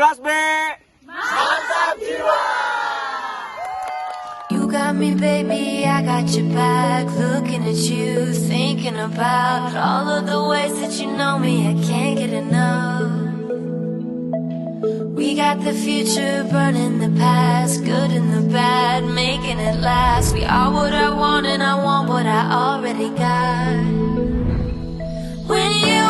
Kelas B. You got me, baby, I got your back. Looking at you, thinking about all of the ways that you know me. I can't get enough. We got the future, burning the past, good and the bad, making it last. We are what I want and I want what I already got. When you